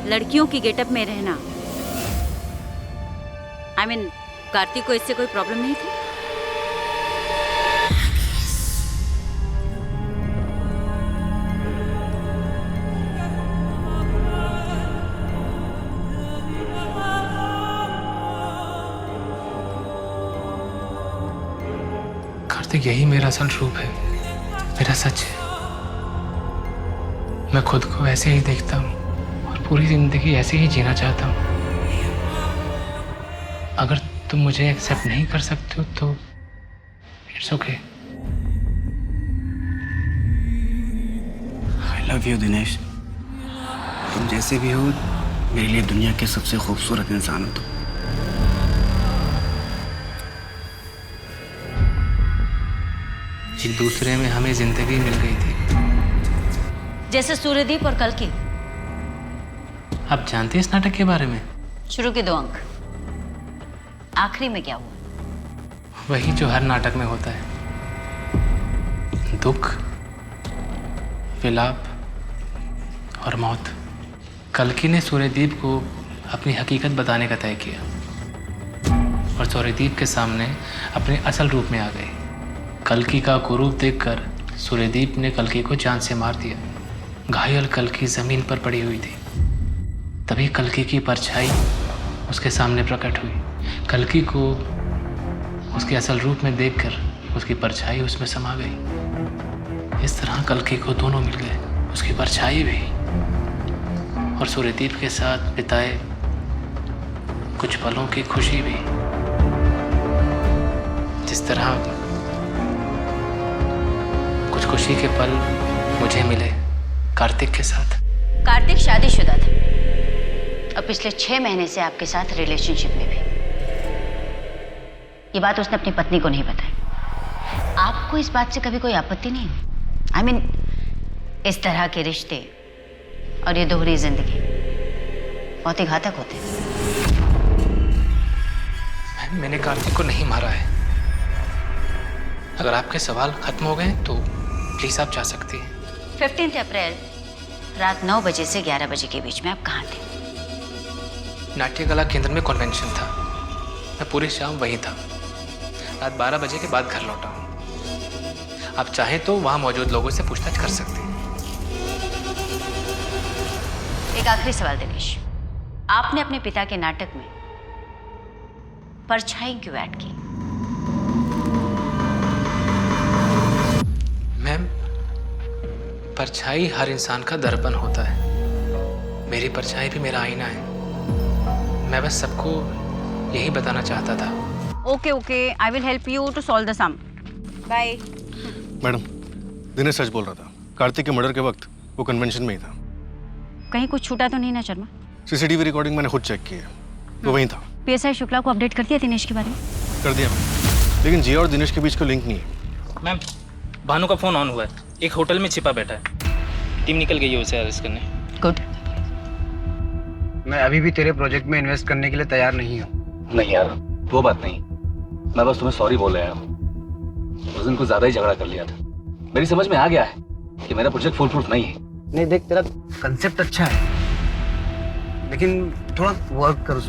लड़कियों की गेटअप में रहना, I mean, कार्तिक को इससे कोई प्रॉब्लम नहीं थी? कार्तिक यही मेरा असल रूप है, मेरा सच है। मैं खुद को ऐसे ही देखता हूँ और पूरी जिंदगी ऐसे ही जीना चाहता हूँ। अगर तुम मुझे एक्सेप्ट नहीं कर सकते हो तो it's okay. I love you Dinesh. तुम जैसे भी हो मेरे लिए दुनिया के सबसे खूबसूरत इंसान हो तुम। एक दूसरे में हमें जिंदगी मिल गई थी, जैसे सूर्यदीप और कल्कि। आप जानते हैं इस नाटक के बारे में? शुरू के 2 अंक, आखिरी में क्या हुआ? वही जो हर नाटक में होता है, दुख, विलाप और मौत। कल्कि ने सूर्यदीप को अपनी हकीकत बताने का तय किया और सूर्यदीप के सामने अपने असल रूप में आ गई। कल्कि का कुरूप देखकर सूर्यदीप ने कल्कि को जान से मार दिया। घायल कल्कि जमीन पर पड़ी हुई थी। तभी कल्कि की परछाई उसके सामने प्रकट हुई। कल्कि को उसके असल रूप में देखकर उसकी परछाई उसमें समा गई। इस तरह कल्कि को दोनों मिल गए, उसकी परछाई भी और सूर्यदीप के साथ बिताए कुछ पलों की खुशी भी। जिस तरह कुछ खुशी के पल मुझे मिले कार्तिक के साथ। कार्तिक शादीशुदा था और पिछले 6 महीने से आपके साथ रिलेशनशिप में भी। ये बात उसने अपनी पत्नी को नहीं बताई। आपको इस बात से कभी कोई आपत्ति नहीं हुई? I mean, इस तरह के रिश्ते और ये दोहरी जिंदगी बहुत ही घातक होते हैं। मैंने कार्तिक को नहीं मारा है। अगर आपके सवाल खत्म हो गए तो प्लीज आप जा सकती हैं। 15 अप्रैल रात 9 बजे से 11 बजे के बीच में आप कहाँ थे? नाट्य कला केंद्र में कन्वेंशन था। मैं पूरी शाम वहीं था। रात 12 बजे के बाद घर लौटा हूँ। आप चाहें तो वहाँ मौजूद लोगों से पूछताछ कर सकते हैं। एक आखिरी सवाल दिनेश, आपने अपने पिता के नाटक में परछाई क्यों ऐड की? मैम, परछाई हर इंसान का दर्पण होता है। मेरी परछाई भी मेरा आईना है। मैं बस सबको यही बताना चाहता था। Okay okay, I will help you to solve the sum. Bye. Madam, Dinesh सच बोल रहा था। कार्तिक के मर्डर के वक्त वो कन्वेंशन में ही था। कहीं कुछ छूटा तो नहीं ना शर्मा? सीसीटीवी रिकॉर्डिंग मैंने खुद चेक की है, वो वहीं था। पीएसआई शुक्ला को अपडेट कर दिया दिनेश के बारे में? कर दिया मैम, लेकिन जिया और दिनेश के बीच कोई लिंक नहीं है। मैम, भानु का फोन ऑन हुआ है, एक होटल में छिपा बैठा है। टीम निकल गई है उसे अरेस्ट करने। गुड। मैं अभी भी तेरे प्रोजेक्ट में इन्वेस्ट करने के लिए तैयार नहीं हूँ। नहीं यार, वो बात नहीं। मैं बस तुम्हें सॉरी बोल रहा हूँ। उस दिन कुछ ज्यादा ही झगड़ा कर लिया था। मेरी समझ में आ गया है कि मेरा प्रोजेक्ट फुल प्रूफ नहीं है। नहीं देख, तेरा कंसेप्ट अच्छा है, लेकिन थोड़ा वर्क कर उस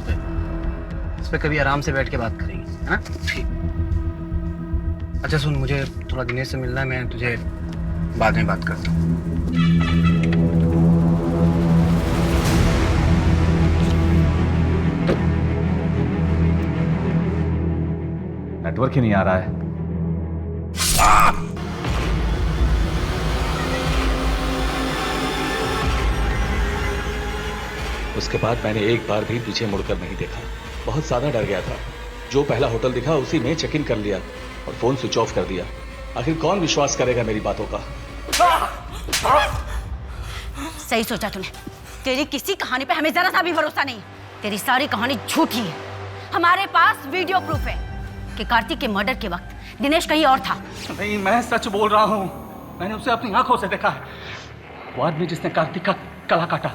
पर कभी आराम से बैठ के बात करेंगे, है ना? ठीक। अच्छा सुन, मुझे थोड़ा दिनेश से मिलना है, मैं तुझे बाद में बात करता हूँ। नेटवर्क ही नहीं आ रहा है। उसके बाद मैंने एक बार भी पीछे मुड़कर नहीं देखा। बहुत ज्यादा डर गया था। जो पहला होटल दिखा उसी में चेक इन कर लिया और फोन स्विच ऑफ कर दिया। आखिर कौन विश्वास करेगा मेरी बातों का? सही सोचा तूने। तेरी किसी कहानी पे हमें जरा सा भी भरोसा नहीं। तेरी सारी कहानी झूठी है। हमारे पास वीडियो प्रूफ है कि कार्तिक के मर्डर के वक्त दिनेश कहीं और था। नहीं, मैं सच बोल रहा हूँ। मैंने उसे अपनी आंखों से देखा है। वो आदमी जिसने कार्तिक का गला काटा,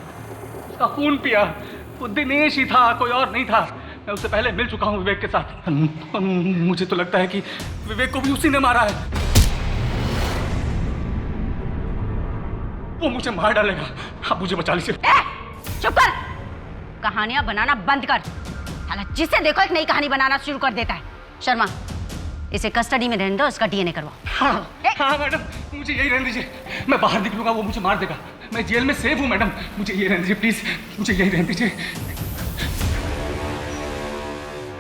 उसका खून पिया, वो दिनेश ही था, कोई और नहीं था। मैं उससे पहले मिल चुका हूँ विवेक के साथ। मुझे तो लगता है कि विवेक को भी उसी ने मारा है। वो मुझे मार डालेगा। आप मुझे बचा लीजिए। चुप कर। कहानियां बनाना बंद कर। साला जिसे देखो एक नई कहानी बनाना शुरू कर देता है। शर्मा, इसे कस्टडी में रहने दो, उसका डीएनए करवाओ। हाँ मैडम, मुझे यही रहने दीजिए। मैं बाहर निकलूंगा वो मुझे मार देगा। मैं जेल में सेफ हूँ मैडम, मुझे यही रहने दीजिए प्लीज। मुझे यही रहने दीजिए।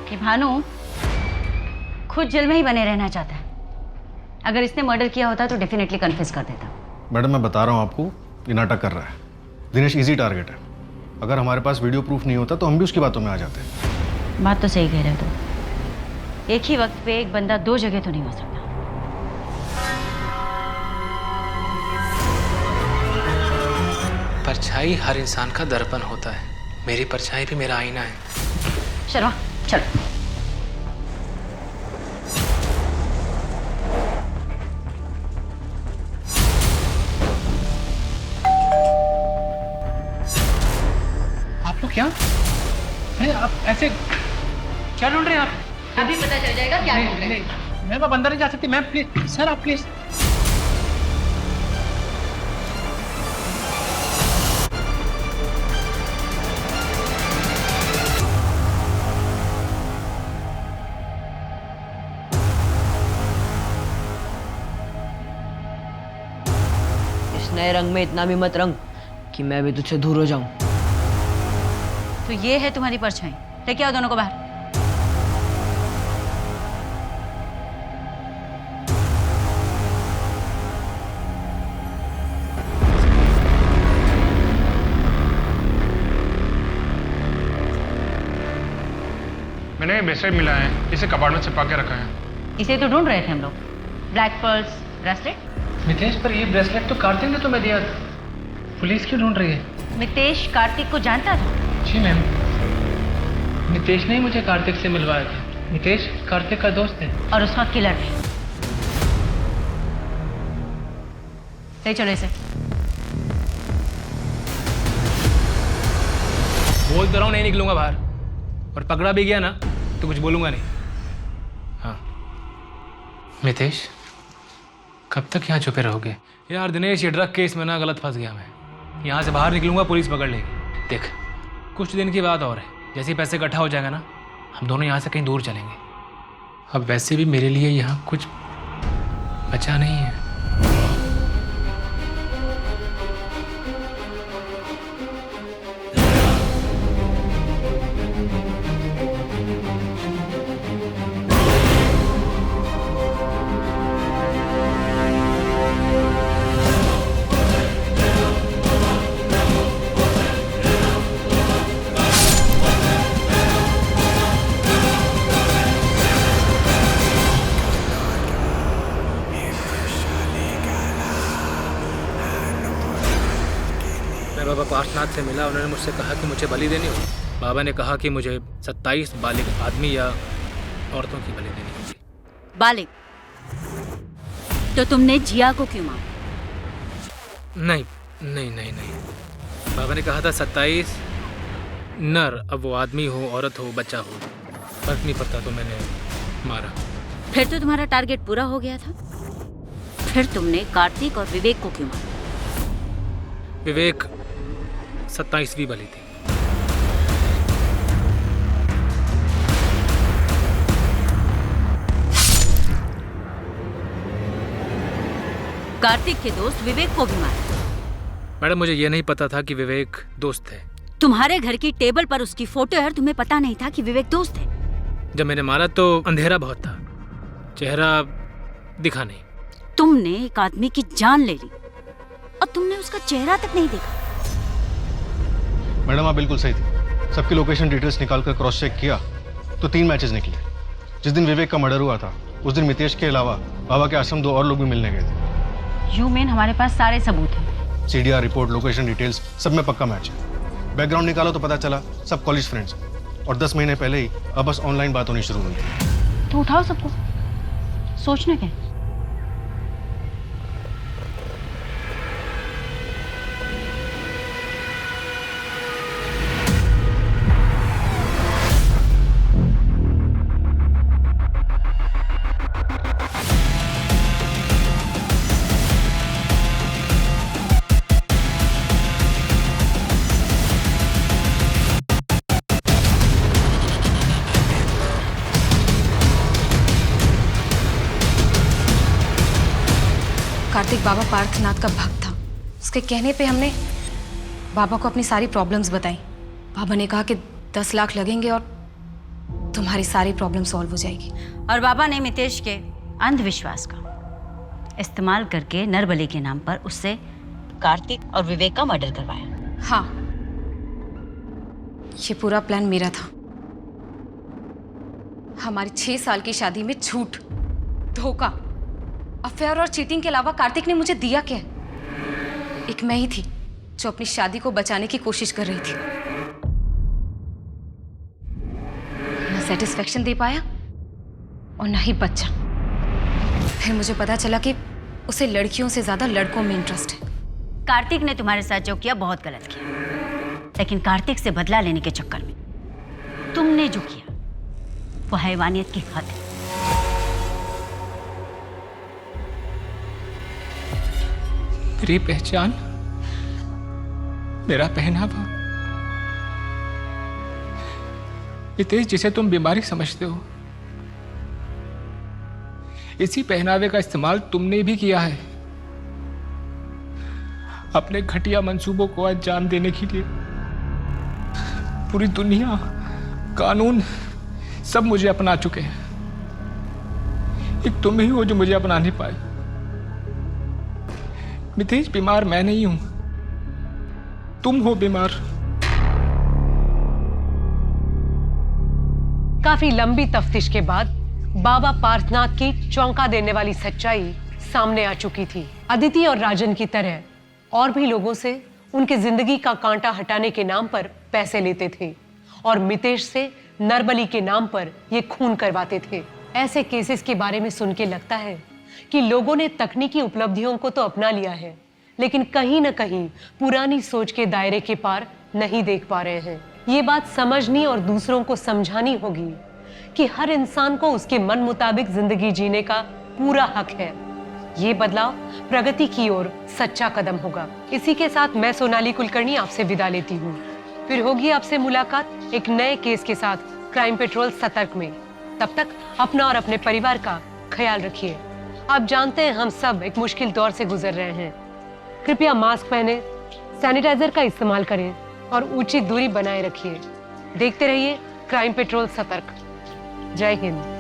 कि भानु खुद जेल में ही बने रहना चाहता है। अगर इसने मर्डर किया होता तो डेफिनेटली कन्फेस कर देता। मैडम मैं बता रहा हूँ आपको, ये नाटक कर रहा है। दिनेश इजी टारगेट है। अगर हमारे पास वीडियो प्रूफ नहीं होता तो हम भी उसकी बातों में आ जाते हैं। बात तो सही कह रहे हो तुम। एक ही वक्त पे एक बंदा दो जगह तो नहीं हो सकता। परछाई हर इंसान का दर्पण होता है। मेरी परछाई भी मेरा आईना है। शर्मा चलो। आप लोग क्या? अरे आप ऐसे क्या ढूंढ रहे हैं आप? अभी पता चल जाएगा क्या ढूंढ रहे हैं। मैम आप अंदर नहीं जा सकती। मैम प्लीज, सर आप प्लीज। इस नए रंग में इतना भी मत रंग कि मैं भी तुझसे दूर हो जाऊं। तो ये है तुम्हारी परछाई। लेके आओ दोनों को बाहर। मैंने ब्रेसलेट मिला है, इसे कबाड़ में छिपा के रखा है। इसे तो ढूंढ रहे थे हम लोग। Black pearls bracelet. मितेश, पर ये ब्रेसलेट तो कार्तिक ने तुम्हें दिया था। पुलिस क्यों ढूंढ रही है? मितेश कार्तिक को जानता था? जी मैम, नितेश ने ही मुझे कार्तिक से मिलवाया था। नितेश कार्तिक का दोस्त है और उसका किलर भी। ले चलो इसे। बोल तो रहा हूँ नहीं निकलूंगा बाहर, और पकड़ा भी गया ना तो कुछ बोलूंगा नहीं। हाँ मितेश, कब तक यहाँ छुपे रहोगे? यार दिनेश, ये ड्रग केस में ना गलत फंस गया मैं। यहाँ से बाहर निकलूंगा पुलिस पकड़ लेगी। देख, कुछ दिन की बात और है। जैसे ही पैसे इकट्ठा हो जाएगा ना, हम दोनों यहाँ से कहीं दूर चलेंगे। अब वैसे भी मेरे लिए यहाँ कुछ बचा नहीं है। बाबा पार्शनाथ से मिला। उन्होंने मुझसे कहा कि मुझे बलि देनी होगी। बाबा ने कहा कि मुझे 27 बालिग आदमी या औरतों की बलि देनी होगी। बालिग? तो तुमने जिया को क्यों मारा? नहीं नहीं नहीं नहीं, बाबा ने कहा था 27 नर। अब वो आदमी हो, औरत हो, बच्चा हो, फर्क नहीं पड़ता, तो मैंने मारा। फिर तो तुम्हारा टारगेट पूरा हो गया था। फिर तुमने कार्तिक और विवेक को क्यों मारा? विवेक 27वीं बलि थी। कार्तिक के दोस्त विवेक को भी मारा? मैडम, मुझे ये नहीं पता था कि विवेक दोस्त है। तुम्हारे घर की टेबल पर उसकी फोटो है और तुम्हें पता नहीं था कि विवेक दोस्त है? जब मैंने मारा तो अंधेरा बहुत था, चेहरा दिखा नहीं। तुमने एक आदमी की जान ले ली और तुमने उसका चेहरा तक नहीं देखा। मैडम आप बिल्कुल सही थी। सबकी लोकेशन डिटेल्स निकाल कर क्रॉस चेक किया तो 3 मैचेस निकले। जिस दिन विवेक का मर्डर हुआ था उस दिन मितेश के अलावा बाबा के आश्रम 2 और लोग भी मिलने गए थे। यू मीन हमारे पास सारे सबूत हैं? सीडीआर रिपोर्ट, लोकेशन डिटेल्स सब में पक्का मैच है। बैकग्राउंड निकालो तो पता चला सब कॉलेज फ्रेंड्स हैं और 10 महीने पहले ही अब बस ऑनलाइन बात होनी शुरू हुई। तो उठाओ सबको, सोचना क्या? कार्तिक बाबा पार्थनाथ का भक्त था। उसके कहने पे हमने बाबा को अपनी सारी प्रॉब्लम्स बताई। बाबा ने कहा कि 10 लाख लगेंगे और तुम्हारी सारी प्रॉब्लम सॉल्व हो जाएगी। और बाबा ने मितेश के अंधविश्वास का इस्तेमाल करके नरबली के नाम पर उससे कार्तिक और विवेक का मर्डर करवाया। हाँ, ये पूरा प्लान मेरा था। हमारी 6 साल की शादी में झूठ, धोखा, अफेयर और चीटिंग के अलावा कार्तिक ने मुझे दिया क्या? एक मैं ही थी जो अपनी शादी को बचाने की कोशिश कर रही थी। ना सेटिस्फेक्शन दे पाया और ना ही बच्चा। फिर मुझे पता चला कि उसे लड़कियों से ज्यादा लड़कों में इंटरेस्ट है। कार्तिक ने तुम्हारे साथ जो किया बहुत गलत किया, लेकिन कार्तिक से बदला लेने के चक्कर में तुमने जो किया वो हैवानियत की हद है। मेरी पहचान, मेरा पहनावा, मितेश जिसे तुम बीमारी समझते हो, इसी पहनावे का इस्तेमाल तुमने भी किया है अपने घटिया मंसूबों को अंजाम देने के लिए। पूरी दुनिया, कानून सब मुझे अपना चुके हैं, एक तुम ही हो जो मुझे अपना नहीं पाए। मितेश, बीमार मैं नहीं हूं, तुम हो बीमार। काफी लंबी तफ्तीश के बाद बाबा पार्थनाथ की चौंका देने वाली सच्चाई सामने आ चुकी थी। अदिति और राजन की तरह और भी लोगों से उनकी जिंदगी का कांटा हटाने के नाम पर पैसे लेते थे और मितेश से नरबली के नाम पर ये खून करवाते थे। ऐसे केसेस के बारे में सुन के लगता है कि लोगों ने तकनीकी उपलब्धियों को तो अपना लिया है, लेकिन कहीं ना कहीं पुरानी सोच के दायरे के पार नहीं देख पा रहे हैं। ये बात समझनी और दूसरों को समझानी होगी कि हर इंसान को उसके मन मुताबिक जिंदगी जीने का पूरा हक है। ये बदलाव प्रगति की ओर सच्चा कदम होगा। इसी के साथ मैं सोनाली कुलकर्णी आपसे विदा लेती हूँ। फिर होगी आपसे मुलाकात एक नए केस के साथ क्राइम पेट्रोल सतर्क में। तब तक अपना और अपने परिवार का ख्याल रखिए। आप जानते हैं हम सब एक मुश्किल दौर से गुजर रहे हैं। कृपया मास्क पहने, सैनिटाइजर का इस्तेमाल करें और उचित दूरी बनाए रखिए। देखते रहिए क्राइम पेट्रोल सतर्क। जय हिंद।